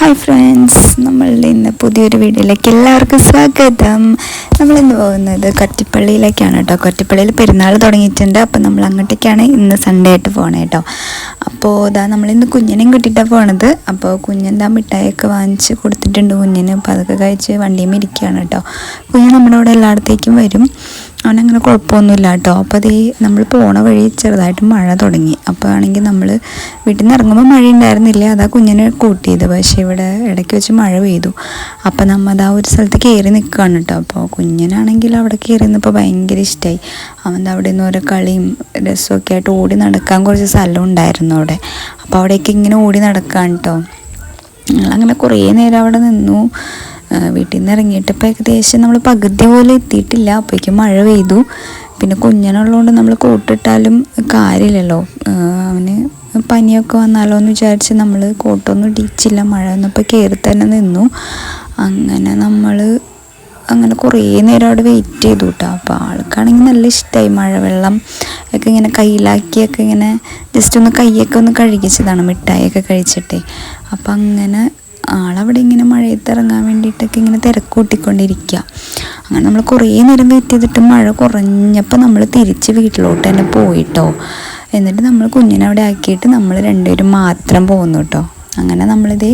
Hi friends, നമ്മളുടെ ഇന്ന് പുതിയൊരു വീഡിയോയിലേക്ക് എല്ലാവർക്കും സ്വാഗതം. നമ്മളിന്ന് പോകുന്നത് കൊറ്റിപ്പള്ളിയിലേക്കാണ് കേട്ടോ. കൊറ്റിപ്പള്ളിയിൽ പെരുന്നാൾ തുടങ്ങിയിട്ടുണ്ട്. അപ്പോൾ നമ്മൾ അങ്ങോട്ടേക്കാണ് ഇന്ന് സൺഡേ ആയിട്ട് പോകണേ കേട്ടോ. അപ്പോൾ നമ്മളിന്ന് കുഞ്ഞിനെയും കിട്ടിയിട്ടാണ് പോണത്. അപ്പോൾ കുഞ്ഞിൻ്റെ മിഠായിയൊക്കെ വാങ്ങിച്ച് കൊടുത്തിട്ടുണ്ട് കുഞ്ഞിന്. അപ്പോൾ അതൊക്കെ കഴിച്ച് വണ്ടിയിൽ ഇരിക്കുകയാണ് കേട്ടോ. കുഞ്ഞ് നമ്മുടെ അവിടെ എല്ലായിടത്തേക്കും വരും. അവനങ്ങനെ കുഴപ്പമൊന്നുമില്ല കേട്ടോ. അപ്പോൾ നമ്മൾ പോണ വഴി ചെറുതായിട്ട് മഴ തുടങ്ങി. അപ്പോൾ ആണെങ്കിൽ നമ്മൾ വീട്ടിൽ നിന്ന് ഇറങ്ങുമ്പോൾ മഴ ഉണ്ടായിരുന്നില്ല, അതാ കുഞ്ഞിനെ കൂട്ടിയത്. പക്ഷേ ഇവിടെ ഇടയ്ക്ക് വെച്ച് മഴ പെയ്തു. അപ്പോൾ നമ്മൾ ആ ഒരു സ്ഥലത്ത് കയറി നിൽക്കുകയാണ് കേട്ടോ. അപ്പോൾ കുഞ്ഞിനാണെങ്കിൽ അവിടെ കയറി നിന്നപ്പോൾ ഭയങ്കര ഇഷ്ടമായി. അവൻ അവിടെ നിന്ന് ഓരോ കളിയും രസമൊക്കെ ആയിട്ട് ഓടി നടക്കാൻ കുറച്ച് സ്ഥലം ഉണ്ടായിരുന്നു അവിടെ. അപ്പോൾ അവിടേക്ക് ഇങ്ങനെ ഓടി നടക്കാൻ കേട്ടോ. ഞങ്ങളങ്ങനെ കുറേ നേരം അവിടെ നിന്നു. വീട്ടിൽ നിന്ന് ഇറങ്ങിയിട്ട് ഇപ്പോൾ ഏകദേശം നമ്മൾ പകുതി പോലെ എത്തിയിട്ടില്ല. അപ്പോഴേക്കും മഴ പെയ്തു. പിന്നെ കുഞ്ഞിനുള്ളതുകൊണ്ട് നമ്മൾ കോട്ടിട്ടാലും കാര്യമില്ലല്ലോ, അവന് പനിയൊക്കെ വന്നാലോ എന്ന് വിചാരിച്ച് നമ്മൾ കോട്ടൊന്നും ഇടിച്ചില്ല. മഴ വന്നപ്പോൾ കയറി തന്നെ നിന്നു. അങ്ങനെ കുറേ നേരം അവിടെ വെയിറ്റ് ചെയ്തു കേട്ടോ. അപ്പോൾ ആൾക്കാണെങ്കിൽ നല്ല ഇഷ്ടമായി. മഴവെള്ളം ഒക്കെ ഇങ്ങനെ കയ്യിലാക്കിയൊക്കെ ഇങ്ങനെ ജസ്റ്റ് ഒന്ന് കൈയൊക്കെ ഒന്ന് കഴുകിച്ചതാണ് മിഠായിയൊക്കെ കഴിച്ചിട്ടേ. അപ്പം അങ്ങനെ ആളവിടെ ഇങ്ങനെ മഴയത്ത് ഇറങ്ങാൻ വേണ്ടിയിട്ടൊക്കെ ഇങ്ങനെ തിരക്കൂട്ടിക്കൊണ്ടിരിക്കുക. അങ്ങനെ നമ്മൾ കുറേ നേരം വെയിറ്റ് ചെയ്തിട്ട് മഴ കുറഞ്ഞപ്പോൾ നമ്മൾ തിരിച്ച് വീട്ടിലോട്ട് തന്നെ പോയിട്ടോ. എന്നിട്ട് നമ്മൾ കുഞ്ഞിനെ അവിടെ ആക്കിയിട്ട് നമ്മൾ രണ്ടുപേരും മാത്രം പോകുന്നു കേട്ടോ. അങ്ങനെ നമ്മളിത്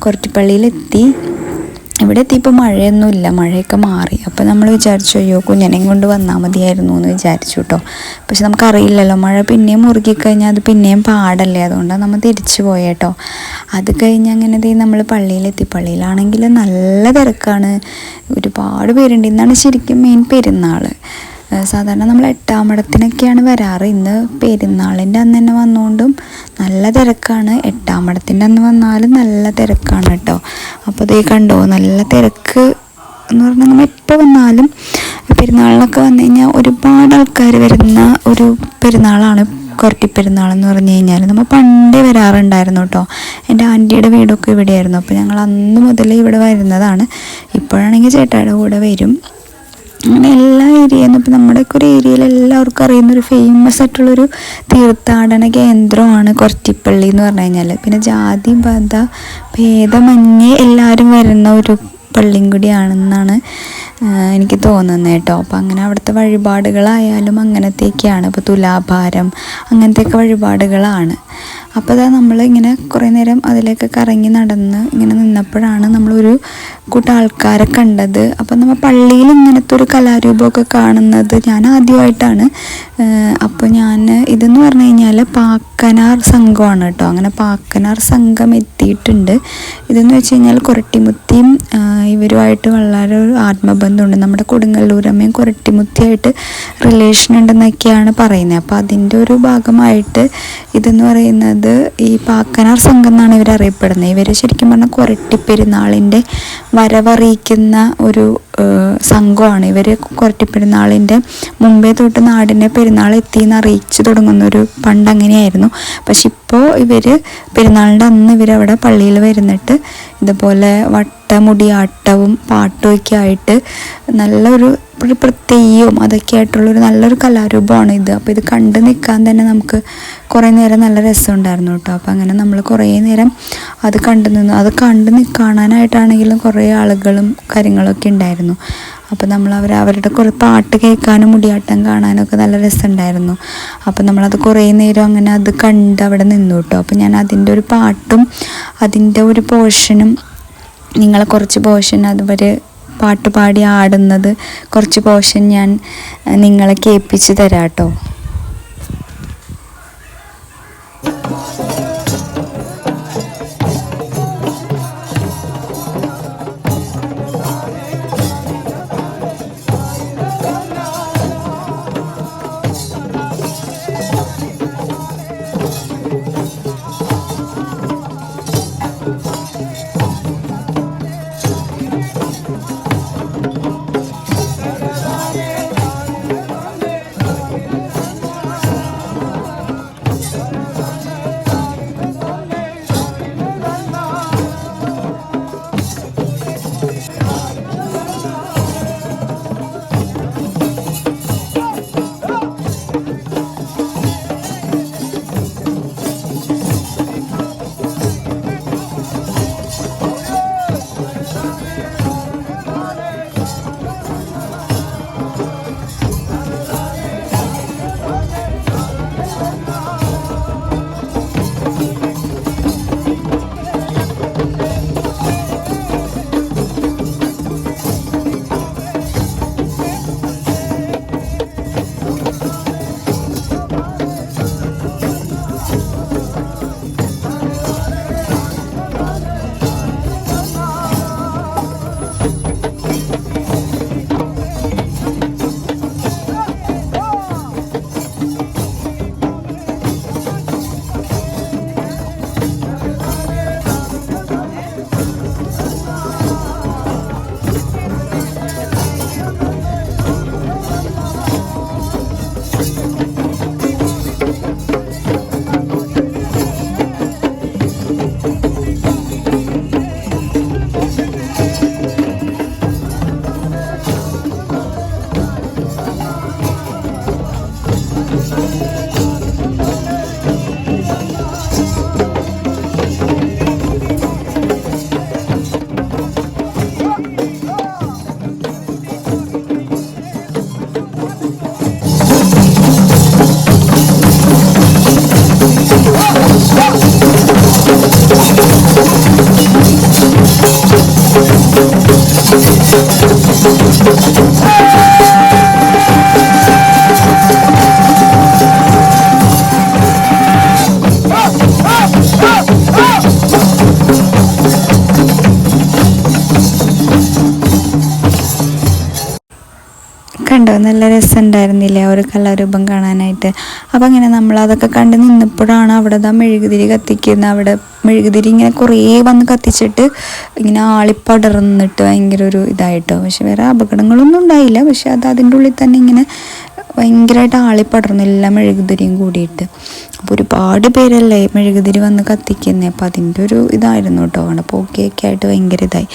കൊറ്റിപ്പള്ളിയിലെത്തി. ഇവിടെ എത്തിയപ്പോൾ മഴയൊന്നുമില്ല, മഴയൊക്കെ മാറി. അപ്പോൾ നമ്മൾ വിചാരിച്ചു അയ്യോ കുഞ്ഞിനെയും കൊണ്ട് വന്നാൽ മതിയായിരുന്നു എന്ന് വിചാരിച്ചു കേട്ടോ. പക്ഷെ നമുക്കറിയില്ലല്ലോ, മഴ പിന്നെയും മുറുകിക്കഴിഞ്ഞാൽ അത് പിന്നെയും പാടല്ലേ, അതുകൊണ്ടാണ് നമ്മൾ തിരിച്ചു പോയേട്ടോ. അത് കഴിഞ്ഞ് അങ്ങനെ നമ്മൾ പള്ളിയിലെത്തി. പള്ളിയിലാണെങ്കിൽ നല്ല തിരക്കാണ്, ഒരുപാട് പേരുണ്ട്. ഇന്നാണ് ശരിക്കും മെയിൻ പെരുന്നാൾ. സാധാരണ നമ്മൾ എട്ടാമടത്തിനൊക്കെയാണ് വരാറ്. ഇന്ന് പെരുന്നാളിൻ്റെ അന്ന് തന്നെ വന്നുകൊണ്ടും നല്ല തിരക്കാണ്. എട്ടാമടത്തിൻ്റെ അന്ന് വന്നാലും നല്ല തിരക്കാണ് കേട്ടോ. അപ്പോൾ ഇത് കണ്ടോ, നല്ല തിരക്ക് എന്ന് പറഞ്ഞാൽ നമ്മൾ എപ്പോൾ വന്നാലും പെരുന്നാളിനൊക്കെ വന്നു കഴിഞ്ഞാൽ ഒരുപാട് ആൾക്കാർ വരുന്ന ഒരു പെരുന്നാളാണ് കൊറ്റിപ്പെരുന്നാളെന്ന് പറഞ്ഞു കഴിഞ്ഞാൽ. നമ്മൾ പണ്ടേ വരാറുണ്ടായിരുന്നു കേട്ടോ. എൻ്റെ ആൻറ്റിയുടെ വീടൊക്കെ ഇവിടെയായിരുന്നു. അപ്പോൾ ഞങ്ങൾ അന്ന് മുതൽ ഇവിടെ വരുന്നതാണ്. ഇപ്പോഴാണെങ്കിൽ ചേട്ടായുടെ കൂടെ വരും. അങ്ങനെ എല്ലാ ഏരിയയിൽ നിന്നും, ഇപ്പോൾ നമ്മുടെയൊക്കെ ഒരു ഏരിയയിൽ എല്ലാവർക്കും അറിയുന്നൊരു ഫേമസ് ആയിട്ടുള്ളൊരു തീർത്ഥാടന കേന്ദ്രമാണ് കൊറ്റിപ്പള്ളി എന്ന് പറഞ്ഞു കഴിഞ്ഞാൽ. പിന്നെ ജാതി മത ഭേദമന്യേ എല്ലാവരും വരുന്ന ഒരു പള്ളിയും കൂടിയാണെന്നാണ് എനിക്ക് തോന്നുന്നത് കേട്ടോ. അപ്പോൾ അങ്ങനെ അവിടുത്തെ വഴിപാടുകളായാലും അങ്ങനത്തെയൊക്കെയാണ്. ഇപ്പോൾ തുലാഭാരം അങ്ങനത്തെയൊക്കെ വഴിപാടുകളാണ്. അപ്പോൾ നമ്മളിങ്ങനെ കുറേ നേരം അതിലേക്ക് കറങ്ങി നടന്ന് ഇങ്ങനെ നിന്നപ്പോഴാണ് നമ്മളൊരു കൂട്ടം ആൾക്കാരെ കണ്ടത്. അപ്പം നമ്മൾ പള്ളിയിൽ ഇങ്ങനത്തെ ഒരു കലാരൂപമൊക്കെ കാണുന്നത് ഞാൻ ആദ്യമായിട്ടാണ്. അപ്പോൾ ഇതെന്ന് പറഞ്ഞു കഴിഞ്ഞാൽ പാക്കനാർ സംഘമാണ് കേട്ടോ. അങ്ങനെ പാക്കനാർ സംഘം എത്തിയിട്ടുണ്ട്. ഇതെന്ന് വെച്ച് കഴിഞ്ഞാൽ കൊരട്ടിമുത്തിയും ഇവരുമായിട്ട് വളരെ ഒരു ആത്മബന്ധമുണ്ട്. നമ്മുടെ കൊടുങ്ങല്ലൂരമ്മയും കൊരട്ടിമുത്തിയായിട്ട് റിലേഷൻ ഉണ്ടെന്നൊക്കെയാണ് പറയുന്നത്. അപ്പോൾ അതിൻ്റെ ഒരു ഭാഗമായിട്ട് ഇതെന്ന് പറയുന്നത് ഈ പാക്കനാർ സംഘം എന്നാണ് ഇവരറിയപ്പെടുന്നത്. ഇവർ ശരിക്കും പറഞ്ഞാൽ കൊരട്ടിപ്പെരുന്നാളിൻ്റെ വരവറിയിക്കുന്ന ഒരു സംഘമാണ്. ഇവർ കൊരട്ടിപ്പെരുന്നാളിൻ്റെ മുമ്പേ തൊട്ട് നാടിനെ പെരുന്നാൾ എത്തിയെന്ന് അറിയിച്ചു തുടങ്ങുന്നൊരു പണ്ട് അങ്ങനെയായിരുന്നു. പക്ഷെ ഇപ്പോൾ ഇവർ പെരുന്നാളിൻ്റെ അന്ന് ഇവരവിടെ പള്ളിയിൽ വരുന്നിട്ട് ഇതുപോലെ വട്ടമുടിയാട്ടവും പാട്ടുമൊക്കെ ആയിട്ട് നല്ലൊരു തെയ്യവും അതൊക്കെ ആയിട്ടുള്ളൊരു നല്ലൊരു കലാരൂപമാണ് ഇത്. അപ്പോൾ ഇത് കണ്ടു നിൽക്കാൻ തന്നെ നമുക്ക് കുറേ നേരം നല്ല രസമുണ്ടായിരുന്നു കേട്ടോ. അപ്പോൾ അങ്ങനെ നമ്മൾ കുറേ നേരം അത് കണ്ടു നിന്നു. അത് കാണാനായിട്ടാണെങ്കിലും കുറേ ആളുകളും കാര്യങ്ങളൊക്കെ ഉണ്ടായിരുന്നു. അപ്പോൾ നമ്മൾ അവരുടെ കുറേ പാട്ട് കേൾക്കാനും മുടിയാട്ടം കാണാനൊക്കെ നല്ല രസമുണ്ടായിരുന്നു. അപ്പോൾ നമ്മളത് കുറേ നേരം അങ്ങനെ അത് കണ്ട് അവിടെ നിന്നു കേട്ടോ. അപ്പോൾ ഞാൻ അതിൻ്റെ ഒരു പാട്ടും അതിൻ്റെ ഒരു പോർഷനും കുറച്ച് പോർഷൻ അതുവരെ പാട്ട് പാടി ആടുന്നത് കുറച്ച് പോർഷൻ ഞാൻ നിങ്ങളെ കേൾപ്പിച്ച് തരാം കേട്ടോ. കണ്ടോ, നല്ല രസമുണ്ടായിരുന്നില്ലേ ഒരു കലാരൂപം കാണാനായിട്ട്. അപ്പം അങ്ങനെ നമ്മളതൊക്കെ കണ്ട് നിന്നപ്പോഴാണ് അവിടെ മെഴുകുതിരി കത്തിക്കുന്ന, അവിടെ മെഴുകുതിരി ഇങ്ങനെ കുറേ വന്ന് കത്തിച്ചിട്ട് ഇങ്ങനെ ആളിപ്പടർന്നിട്ട് ഭയങ്കര ഒരു ഇതായിട്ടോ. പക്ഷെ വേറെ അപകടങ്ങളൊന്നും ഉണ്ടായില്ല. പക്ഷെ അത് അതിൻ്റെ ഉള്ളിൽ തന്നെ ഇങ്ങനെ ഭയങ്കരമായിട്ട് ആളിപ്പടർന്നില്ല മെഴുകുതിരിയും കൂടിയിട്ട്. അപ്പോൾ ഒരുപാട് പേരല്ലേ മെഴുകുതിരി വന്ന് കത്തിക്കുന്നത്. അപ്പോൾ അതിൻ്റെ ഒരു ഇതായിരുന്നു കേട്ടോ. അവിടെ പോക്കെയൊക്കെ ആയിട്ട് ഭയങ്കര ഇതായി.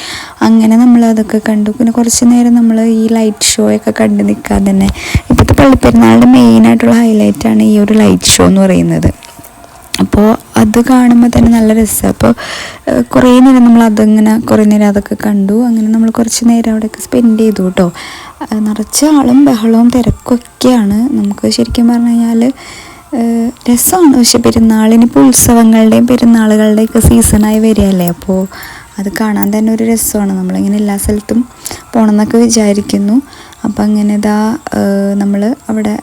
അങ്ങനെ നമ്മൾ അതൊക്കെ കണ്ടു. പിന്നെ കുറച്ച് നേരം നമ്മൾ ഈ ലൈറ്റ് ഷോ ഒക്കെ കണ്ട് നിൽക്കാൻ തന്നെ. ഇപ്പോഴത്തെ പള്ളിപ്പെരുന്നാളിൻ്റെ മെയിനായിട്ടുള്ള ഹൈലൈറ്റാണ് ഈ ഒരു ലൈറ്റ് ഷോ എന്ന് പറയുന്നത്. അപ്പോൾ അത് കാണുമ്പോൾ തന്നെ നല്ല രസമാണ്. അപ്പോൾ കുറേ നേരം നമ്മൾ അതിങ്ങനെ കുറേ നേരം അതൊക്കെ കണ്ടു. അങ്ങനെ നമ്മൾ കുറച്ച് നേരം അവിടെയൊക്കെ സ്പെൻഡ് ചെയ്തു കേട്ടോ. നിറച്ച് ആളും ബഹളവും തിരക്കൊക്കെയാണ്. നമുക്ക് ശരിക്കും പറഞ്ഞു കഴിഞ്ഞാൽ രസമാണ്. പക്ഷെ പെരുന്നാളിനിപ്പോൾ ഉത്സവങ്ങളുടെയും പെരുന്നാളുകളുടെയൊക്കെ സീസണായി വരികയല്ലേ. അപ്പോൾ അത് കാണാൻ തന്നെ ഒരു രസമാണ്. നമ്മളിങ്ങനെ എല്ലാ സ്ഥലത്തും പോകണമെന്നൊക്കെ വിചാരിക്കുന്നു. അപ്പം അങ്ങനെ നമ്മൾ അവിടെ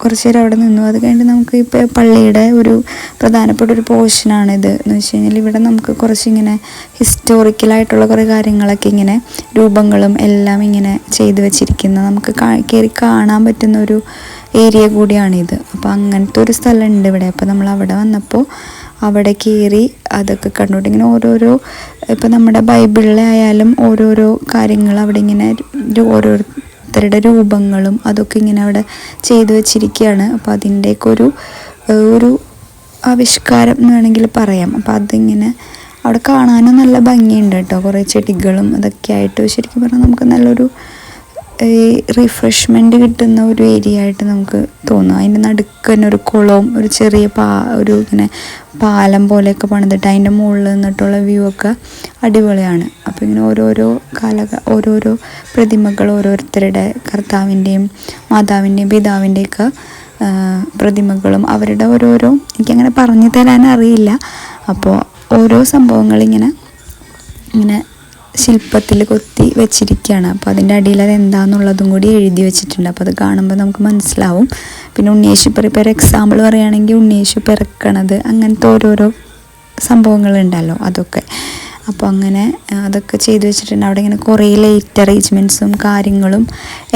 കുറച്ച് നേരം അവിടെ നിന്നു. അത് കഴിഞ്ഞിട്ട് നമുക്ക് ഇപ്പോൾ പള്ളിയുടെ ഒരു പ്രധാനപ്പെട്ട ഒരു പോർഷനാണിത് എന്ന് വെച്ച് കഴിഞ്ഞാൽ ഇവിടെ നമുക്ക് കുറച്ചിങ്ങനെ ഹിസ്റ്റോറിക്കലായിട്ടുള്ള കുറേ കാര്യങ്ങളൊക്കെ ഇങ്ങനെ രൂപങ്ങളും എല്ലാം ഇങ്ങനെ ചെയ്തു വെച്ചിരിക്കുന്ന, നമുക്ക് കയറി കാണാൻ പറ്റുന്ന ഒരു ഏരിയ കൂടിയാണിത്. അപ്പോൾ അങ്ങനത്തെ ഒരു സ്ഥലമുണ്ട് ഇവിടെ. അപ്പോൾ നമ്മൾ അവിടെ വന്നപ്പോൾ അവിടെ കയറി അതൊക്കെ കണ്ടുകൊണ്ട് ഇങ്ങനെ ഓരോരോ, ഇപ്പോൾ നമ്മുടെ ബൈബിളിലെ ആയാലും ഓരോരോ കാര്യങ്ങൾ അവിടെ ഇങ്ങനെ ഓരോരുത്തരുടെ രൂപങ്ങളും അതൊക്കെ ഇങ്ങനെ അവിടെ ചെയ്തു വെച്ചിരിക്കുകയാണ്. അപ്പോൾ അതിൻ്റെയൊക്കെ ഒരു ആവിഷ്കാരം എന്ന് വേണമെങ്കിൽ പറയാം. അപ്പോൾ അതിങ്ങനെ അവിടെ കാണാനും നല്ല ഭംഗിയുണ്ട് കേട്ടോ. കുറേ ചെടികളും അതൊക്കെ ആയിട്ട് ശരിക്കും പറഞ്ഞാൽ നമുക്ക് നല്ലൊരു റിഫ്രഷ്മെൻറ്റ് കിട്ടുന്ന ഒരു ഏരിയ ആയിട്ട് നമുക്ക് തോന്നും. അതിൻ്റെ നടുക്ക് തന്നെ ഒരു കുളവും ഒരു ചെറിയ ഒരു ഇങ്ങനെ പാലം പോലെയൊക്കെ പണിതിട്ട് അതിൻ്റെ മുകളിൽ നിന്നിട്ടുള്ള വ്യൂ ഒക്കെ അടിപൊളിയാണ്. അപ്പോൾ ഇങ്ങനെ ഓരോരോ പ്രതിമകൾ, ഓരോരുത്തരുടെ കർത്താവിൻ്റെയും മാതാവിൻ്റെയും പിതാവിൻ്റെയൊക്കെ പ്രതിമകളും അവരുടെ ഓരോരോ, എനിക്കങ്ങനെ പറഞ്ഞു തരാൻ അറിയില്ല. അപ്പോൾ ഓരോ സംഭവങ്ങളിങ്ങനെ ശില്പത്തിൽ കൊത്തി വെച്ചിരിക്കുകയാണ്. അപ്പോൾ അതിൻ്റെ അടിയിൽ അത് എന്താണെന്നുള്ളതും കൂടി എഴുതി വെച്ചിട്ടുണ്ട്. അപ്പോൾ അത് കാണുമ്പോൾ നമുക്ക് മനസ്സിലാവും. പിന്നെ ഉണ്ണിയേശു ഇപ്പോൾ ഒരു എക്സാമ്പിൾ പറയുകയാണെങ്കിൽ ഉണ്ണിയേശു പിറക്കണത് അങ്ങനത്തെ ഓരോരോ സംഭവങ്ങളുണ്ടല്ലോ അതൊക്കെ. അപ്പോൾ അങ്ങനെ അതൊക്കെ ചെയ്തു വെച്ചിട്ടുണ്ട്. അവിടെ ഇങ്ങനെ കുറേ ലൈറ്റ് അറേഞ്ച്മെൻറ്റ്സും കാര്യങ്ങളും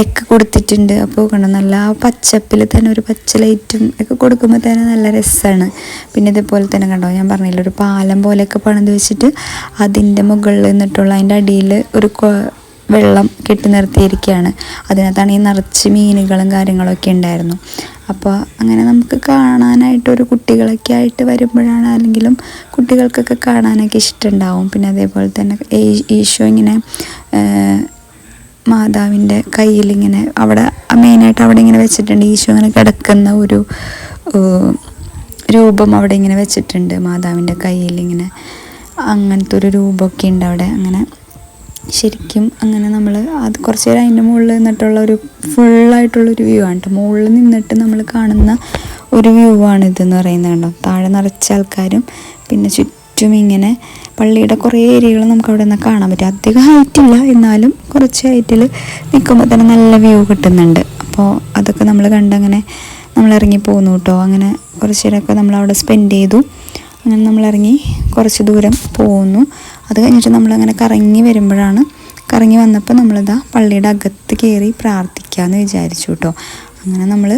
ഒക്കെ കൊടുത്തിട്ടുണ്ട്. അപ്പോൾ കണ്ടോ, നല്ല പച്ചപ്പിൽ തന്നെ ഒരു പച്ച ലൈറ്റും ഒക്കെ കൊടുക്കുമ്പോൾ തന്നെ നല്ല രസമാണ്. പിന്നെ ഇതേപോലെ തന്നെ കണ്ടോ, ഞാൻ പറഞ്ഞില്ല ഒരു പാലം പോലെയൊക്കെ പണിത് വെച്ചിട്ട് അതിൻ്റെ മുകളിൽ നിന്നിട്ടുള്ള അതിൻ്റെ അടിയിൽ ഒരു വെള്ളം കെട്ടി നിർത്തിയിരിക്കുകയാണ്. അതിനകത്താണ് ഈ നിറച്ച് മീനുകളും കാര്യങ്ങളൊക്കെ ഉണ്ടായിരുന്നു. അപ്പോൾ അങ്ങനെ നമുക്ക് കാണാനായിട്ടൊരു കുട്ടികളൊക്കെ ആയിട്ട് വരുമ്പോഴാണ്, അല്ലെങ്കിലും കുട്ടികൾക്കൊക്കെ കാണാനൊക്കെ ഇഷ്ടമുണ്ടാവും. പിന്നെ അതേപോലെ തന്നെ ഈശോ ഇങ്ങനെ മാതാവിൻ്റെ കയ്യിലിങ്ങനെ അവിടെ മെയിനായിട്ട് അവിടെ ഇങ്ങനെ വെച്ചിട്ടുണ്ട്. ഈശോ ഇങ്ങനെ കിടക്കുന്ന ഒരു രൂപം അവിടെ ഇങ്ങനെ വെച്ചിട്ടുണ്ട്. മാതാവിൻ്റെ കയ്യിലിങ്ങനെ അങ്ങനത്തെ ഒരു രൂപമൊക്കെ ഉണ്ട് അവിടെ. അങ്ങനെ ശരിക്കും അങ്ങനെ നമ്മൾ അത് കുറച്ച് നേരം അതിൻ്റെ മുകളിൽ നിന്നിട്ടുള്ള ഒരു ഫുള്ളായിട്ടുള്ളൊരു വ്യൂ ആണ് കേട്ടോ. മുകളിൽ നിന്നിട്ട് നമ്മൾ കാണുന്ന ഒരു വ്യൂ ആണ് ഇതെന്ന് പറയുന്നത് കണ്ടോ. താഴെ നിറച്ച ആൾക്കാരും പിന്നെ ചുറ്റും ഇങ്ങനെ പള്ളിയുടെ കുറേ ഏരിയകൾ നമുക്ക് അവിടെ നിന്ന് കാണാൻ പറ്റും. അധികം ഹൈറ്റില്ല, എന്നാലും കുറച്ച് ഹൈറ്റിൽ നിൽക്കുമ്പോൾ തന്നെ നല്ല വ്യൂ കിട്ടുന്നുണ്ട്. അപ്പോൾ അതൊക്കെ നമ്മൾ കണ്ടങ്ങനെ നമ്മൾ ഇറങ്ങി പോന്നു കേട്ടോ. അങ്ങനെ കുറച്ച് നേരമൊക്കെ നമ്മളവിടെ സ്പെൻഡ് ചെയ്തു. അങ്ങനെ നമ്മളിറങ്ങി കുറച്ച് ദൂരം പോകുന്നു. അത് കഴിഞ്ഞിട്ട് നമ്മളങ്ങനെ കറങ്ങി വന്നപ്പോൾ നമ്മളിതാ പള്ളിയുടെ അകത്ത് കയറി പ്രാർത്ഥിക്കാമെന്ന് വിചാരിച്ചു കേട്ടോ. അങ്ങനെ നമ്മൾ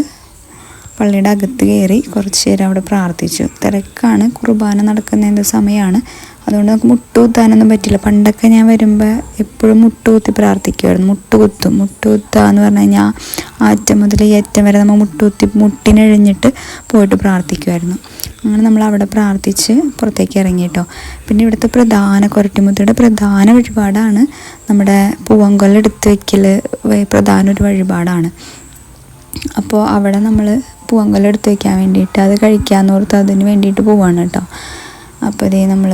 പള്ളിയുടെ അകത്ത് കയറി കുറച്ച് നേരം അവിടെ പ്രാർത്ഥിച്ചു. തിരക്കാണ്, കുർബാന നടക്കുന്ന സമയമാണ്. അതുകൊണ്ട് നമുക്ക് മുട്ടുകുത്താനൊന്നും പറ്റില്ല. പണ്ടൊക്കെ ഞാൻ വരുമ്പോൾ എപ്പോഴും മുട്ടുകുത്തി പ്രാർത്ഥിക്കുമായിരുന്നു. മുട്ടുകുത്തുക എന്ന് പറഞ്ഞു കഴിഞ്ഞാൽ ആറ്റം മുതൽ ഈ അറ്റം വരെ നമ്മൾ മുട്ടുകുത്തി മുട്ടിനെഴിഞ്ഞിട്ട് പോയിട്ട് പ്രാർത്ഥിക്കുമായിരുന്നു. അങ്ങനെ നമ്മൾ അവിടെ പ്രാർത്ഥിച്ച് പുറത്തേക്ക് ഇറങ്ങി കേട്ടോ. പിന്നെ ഇവിടുത്തെ കൊരട്ടിമുത്തിയുടെ പ്രധാന വഴിപാടാണ് നമ്മുടെ പൂവങ്കൊല എടുത്ത് വയ്ക്കൽ. പ്രധാന ഒരു വഴിപാടാണ്. അപ്പോൾ അവിടെ നമ്മൾ പൂവങ്കൊല എടുത്ത് വയ്ക്കാൻ വേണ്ടിയിട്ട് അത് കഴിക്കാമെന്നോർത്ത് അതിന് വേണ്ടിയിട്ട് പോവാണ് കേട്ടോ. അപ്പോൾ ഇതേ നമ്മൾ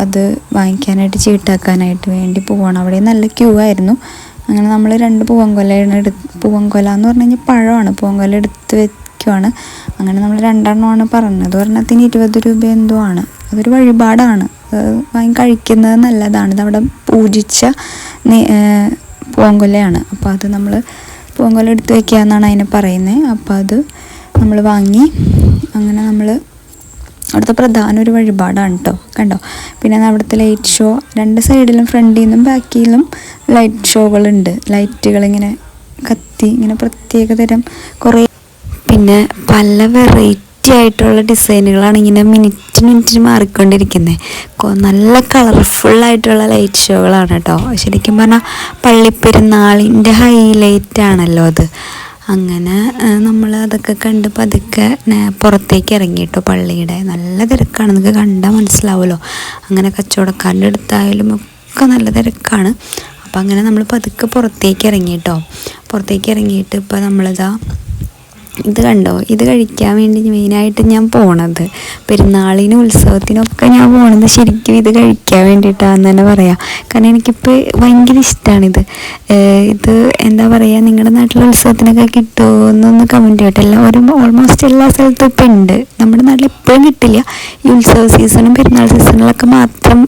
അത് വാങ്ങിക്കാനായിട്ട് ചീട്ടാക്കാനായിട്ട് വേണ്ടി പോവാണ്. അവിടെ നല്ല ക്യൂ ആയിരുന്നു. അങ്ങനെ നമ്മൾ 2 പൂവങ്കൊല എന്ന് പറഞ്ഞു കഴിഞ്ഞാൽ പഴമാണ്. പൂവങ്കൊല എടുത്ത് വയ്ക്കുവാണ്. അങ്ങനെ നമ്മൾ 2 എണ്ണമാണ് പറഞ്ഞത്. ഒരെണ്ണത്തിന് 20 രൂപ എന്തോ ആണ്. അതൊരു വഴിപാടാണ്. വാങ്ങി കഴിക്കുന്നത് നല്ലതാണ്. ഇതവിടെ പൂജിച്ച പൂവങ്കൊലയാണ്. അപ്പോൾ അത് നമ്മൾ പൂവങ്കൊല എടുത്ത് വയ്ക്കുക എന്നാണ് അതിനെ പറയുന്നത്. അപ്പോൾ അത് നമ്മൾ വാങ്ങി. അങ്ങനെ നമ്മൾ അവിടുത്തെ പ്രധാന ഒരു വഴിപാടാണ് കേട്ടോ. കണ്ടോ, പിന്നെ അവിടുത്തെ ലൈറ്റ് ഷോ 2 സൈഡിലും ഫ്രണ്ടിൽ നിന്നും ബാക്കിലും ലൈറ്റ് ഷോകളുണ്ട്. ലൈറ്റുകളിങ്ങനെ കത്തി ഇങ്ങനെ പ്രത്യേകതരം കുറേ, പിന്നെ പല വെറൈറ്റി ആയിട്ടുള്ള ഡിസൈനുകളാണ് ഇങ്ങനെ മിനിറ്റിന് മാറിക്കൊണ്ടിരിക്കുന്നത്. നല്ല കളർഫുള്ളായിട്ടുള്ള ലൈറ്റ് ഷോകളാണ് കേട്ടോ. ശരിക്കും പറഞ്ഞാൽ പള്ളിപ്പെരുന്നാളിൻ്റെ ഹൈലൈറ്റ് ആണല്ലോ അത്. അങ്ങനെ നമ്മൾ അതൊക്കെ കണ്ട് പതുക്കെ പുറത്തേക്ക് ഇറങ്ങി കേട്ടോ. പള്ളിയുടെ നല്ല തിരക്കാണ്, നിങ്ങൾക്ക് കണ്ടാൽ മനസ്സിലാവുമല്ലോ. അങ്ങനെ കച്ചവടക്കാരുടെ അടുത്തായാലും ഒക്കെ നല്ല തിരക്കാണ്. അപ്പം അങ്ങനെ നമ്മൾ പതുക്കെ പുറത്തേക്ക് ഇറങ്ങി കേട്ടോ. പുറത്തേക്ക് ഇറങ്ങിയിട്ട് ഇപ്പോൾ നമ്മളിതാ ഇത് കണ്ടോ, ഇത് കഴിക്കാൻ വേണ്ടി മെയിനായിട്ട് ഞാൻ പോണത്, പെരുന്നാളിനും ഉത്സവത്തിനൊക്കെ ഞാൻ പോണത് ശരിക്കും ഇത് കഴിക്കാൻ വേണ്ടിയിട്ടാണെന്ന് തന്നെ പറയാം. കാരണം എനിക്കിപ്പോൾ ഭയങ്കര ഇഷ്ടമാണിത്. ഇത് എന്താ പറയുക, നിങ്ങളുടെ നാട്ടിലെ ഉത്സവത്തിനൊക്കെ കിട്ടുമോ എന്നൊന്ന് കമൻറ്റ് ചെയ്യട്ടെ. ഓൾമോസ്റ്റ് എല്ലാ സ്ഥലത്തും ഇപ്പം ഉണ്ട്. നമ്മുടെ നാട്ടിൽ എപ്പോഴും കിട്ടില്ല, ഈ ഉത്സവ സീസണും പെരുന്നാൾ സീസണിലൊക്കെ മാത്രം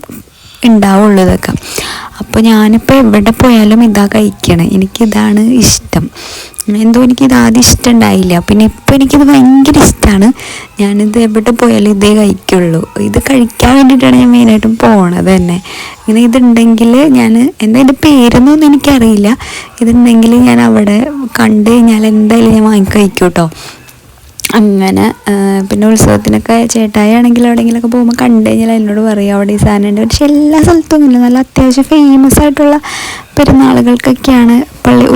ഉണ്ടാവുള്ളൂ ഇതൊക്കെ. അപ്പോൾ ഞാനിപ്പോൾ എവിടെ പോയാലും ഇതാ കഴിക്കണേ, എനിക്കിതാണ് ഇഷ്ടം. എന്തോ എനിക്കിത് ആദ്യം ഇഷ്ടം ഉണ്ടായില്ല, പിന്നെ ഇപ്പോൾ എനിക്കിത് ഭയങ്കര ഇഷ്ടമാണ്. ഞാനിത് എവിടെ പോയാലും ഇതേ കഴിക്കുള്ളൂ. ഇത് കഴിക്കാൻ വേണ്ടിയിട്ടാണ് ഞാൻ മെയിനായിട്ടും പോണത് തന്നെ. ഇങ്ങനെ ഇതുണ്ടെങ്കിൽ ഞാൻ, എന്താ ഇതിൻ്റെ പേരൊന്നും എനിക്കറിയില്ല, ഇതുണ്ടെങ്കിൽ ഞാൻ അവിടെ കണ്ടു കഴിഞ്ഞാൽ എന്തായാലും ഞാൻ വാങ്ങി കഴിക്കും കേട്ടോ. അങ്ങനെ പിന്നെ ഉത്സവത്തിനൊക്കെ ചേട്ടായി ആണെങ്കിൽ എവിടെയെങ്കിലുമൊക്കെ പോകുമ്പോൾ കണ്ടു കഴിഞ്ഞാൽ എന്നോട് പറയും അവിടെ ഈ സാധനം ഉണ്ട്. പക്ഷെ എല്ലാ സ്ഥലത്തും ഇല്ല, നല്ല അത്യാവശ്യം ഫേമസ് ആയിട്ടുള്ള പെരുന്നാളുകൾക്കൊക്കെയാണ്,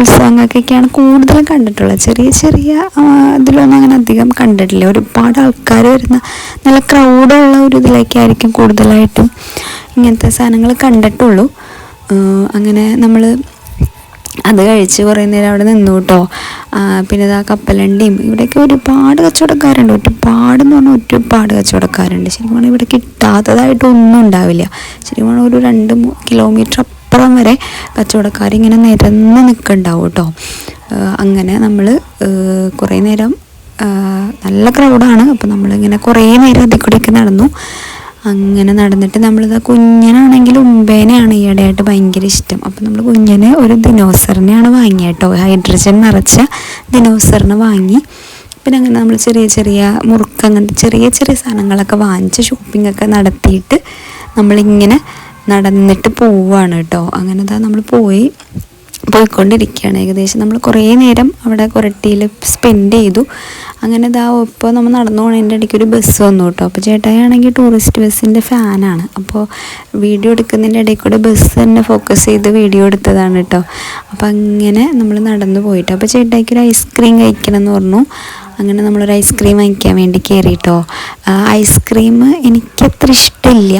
ഉത്സവങ്ങൾക്കൊക്കെയാണ് കൂടുതലും കണ്ടിട്ടുള്ളത്. ചെറിയ ചെറിയ ഇതിലൊന്നും അങ്ങനെ അധികം കണ്ടിട്ടില്ല. ഒരുപാട് ആൾക്കാർ വരുന്ന നല്ല ക്രൗഡുള്ള ഒരു ഇതിലേക്കായിരിക്കും കൂടുതലായിട്ടും ഇങ്ങനത്തെ സാധനങ്ങൾ കണ്ടിട്ടുള്ളൂ. അങ്ങനെ നമ്മൾ അത് കഴിച്ച് കുറേ നേരം അവിടെ നിന്നു കേട്ടോ. പിന്നെ ഇതാ കപ്പലണ്ടിയും, ഇവിടെയൊക്കെ ഒരുപാട് കച്ചവടക്കാരുണ്ട്. ഒരുപാടെന്ന് പറഞ്ഞാൽ ഒരുപാട് കച്ചവടക്കാരുണ്ട്. ശരിക്കും പറഞ്ഞാൽ ഇവിടെ കിട്ടാത്തതായിട്ടൊന്നും ഉണ്ടാവില്ല. ശരിക്കും പറഞ്ഞാൽ ഒരു 2 കിലോമീറ്റർ അപ്പുറം വരെ കച്ചവടക്കാരിങ്ങനെ നിരന്ന് നിൽക്കുന്നുണ്ടാവും കേട്ടോ. അങ്ങനെ നമ്മൾ കുറേ നേരം, നല്ല ക്രൗഡാണ്. അപ്പോൾ നമ്മളിങ്ങനെ കുറേ നേരം അതിൽ കൂടെയൊക്കെ നടന്നു. അങ്ങനെ നടന്നിട്ട് നമ്മളിതാ, കുഞ്ഞനാണെങ്കിൽ ഉമ്പേനെയാണ് ഈയിടെയായിട്ട് ഭയങ്കര ഇഷ്ടം. അപ്പോൾ നമ്മൾ കുഞ്ഞന് ഒരു ദിനോസറിനെയാണ് വാങ്ങിയത് കേട്ടോ. ഹൈഡ്രജൻ നിറച്ച ദിനോസറിനെ വാങ്ങി. പിന്നെ അങ്ങനെ നമ്മൾ ചെറിയ ചെറിയ മുറുക്ക്, അങ്ങനത്തെ ചെറിയ ചെറിയ സാധനങ്ങളൊക്കെ വാങ്ങിച്ച് ഷോപ്പിങ്ങൊക്കെ നടത്തിയിട്ട് നമ്മളിങ്ങനെ നടന്നിട്ട് പോവുകയാണ് കേട്ടോ. അങ്ങനെ ഇതാ നമ്മൾ പോയിക്കൊണ്ടിരിക്കുകയാണ്. ഏകദേശം നമ്മൾ കുറേ നേരം അവിടെ കൊരട്ടിയിൽ സ്പെൻഡ് ചെയ്തു. അങ്ങനെ ഇതാ ഇപ്പോൾ നമ്മൾ നടന്നു പോകണതിൻ്റെ ഇടയ്ക്ക് ഒരു ബസ് വന്നു കേട്ടോ. അപ്പോൾ ചേട്ടായി ആണെങ്കിൽ ടൂറിസ്റ്റ് ബസ്സിൻ്റെ ഫാനാണ്. അപ്പോൾ വീഡിയോ എടുക്കുന്നതിൻ്റെ ഇടയിൽ കൂടെ ബസ് തന്നെ ഫോക്കസ് ചെയ്ത് വീഡിയോ എടുത്തതാണ് കേട്ടോ. അപ്പോൾ അങ്ങനെ നമ്മൾ നടന്നു പോയിട്ട്, അപ്പോൾ ചേട്ടായിക്ക് ഒരു ഐസ്ക്രീം കഴിക്കണം എന്ന് പറഞ്ഞു. അങ്ങനെ നമ്മളൊരു ഐസ്ക്രീം വാങ്ങിക്കാൻ വേണ്ടി കയറി കേട്ടോ. ഐസ്ക്രീം എനിക്കത്ര ഇഷ്ടമില്ല,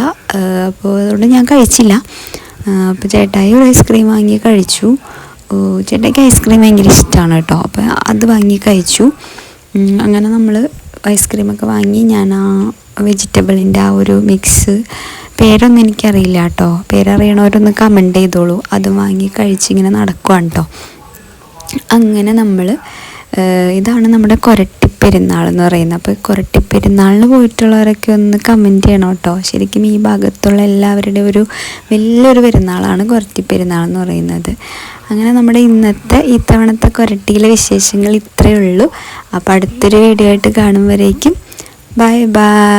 അപ്പോൾ അതുകൊണ്ട് ഞാൻ കഴിച്ചില്ല. അപ്പോൾ ചേട്ടായി ഒരു ഐസ്ക്രീം വാങ്ങി കഴിച്ചു. ചേട്ടായിക്ക് ഐസ്ക്രീം ഭയങ്കര ഇഷ്ടമാണ് കേട്ടോ. അപ്പോൾ അത് വാങ്ങി കഴിച്ചു. അങ്ങനെ നമ്മൾ ഐസ്ക്രീമൊക്കെ വാങ്ങി. ഞാൻ ആ വെജിറ്റബിളിൻ്റെ ആ ഒരു മിക്സ്, പേരൊന്നും എനിക്കറിയില്ല കേട്ടോ, പേരറിയണവരൊന്ന് കമൻറ്റ് ചെയ്തോളൂ. അത് വാങ്ങി കഴിച്ചിങ്ങനെ നടക്കുവാണ് കേട്ടോ. അങ്ങനെ നമ്മൾ, ഇതാണ് നമ്മുടെ കൊരട്ടിപ്പെരുന്നാൾ എന്ന് പറയുന്നത്. അപ്പോൾ കൊരട്ടിപ്പെരുന്നാളിന് പോയിട്ടുള്ളവരൊക്കെ ഒന്ന് കമൻറ്റ് ചെയ്യണം കേട്ടോ. ശരിക്കും ഈ ഭാഗത്തുള്ള എല്ലാവരുടെയും ഒരു വലിയൊരു പെരുന്നാളാണ് കൊരട്ടിപ്പെരുന്നാൾ എന്ന് പറയുന്നത്. അങ്ങനെ നമ്മുടെ ഇത്തവണത്തെ കൊരട്ടിയിലെ വിശേഷങ്ങൾ ഇത്രയേ ഉള്ളൂ. അപ്പോൾ അടുത്തൊരു വീഡിയോ ആയിട്ട് കാണും വരേക്കും ബൈ ബൈ.